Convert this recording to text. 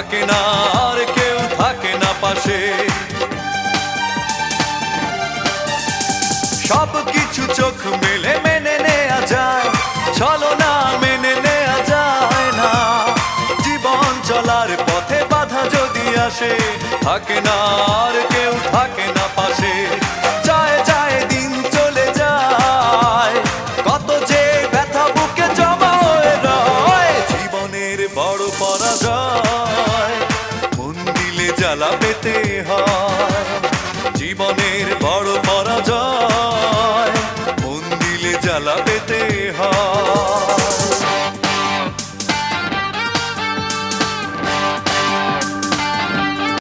থাকে না আর কেউ থাকে না পাশে। সব কিছু চোখ মেলে মেনে নেয়া যায়, চলো না মেনে নেয়া যায় না। জীবন চলার পথে বাধা যদি আসে, থাকে না আর কেউ থাকে না পাশে। যায় যায় দিন চলে যায়, কত যে ব্যথা বুকে জমা হয়ে রয়। জীবনের বড় পরাজয়, মন দিলে জ্বালা পেতে হয়। জীবনের বড় পরাজয়,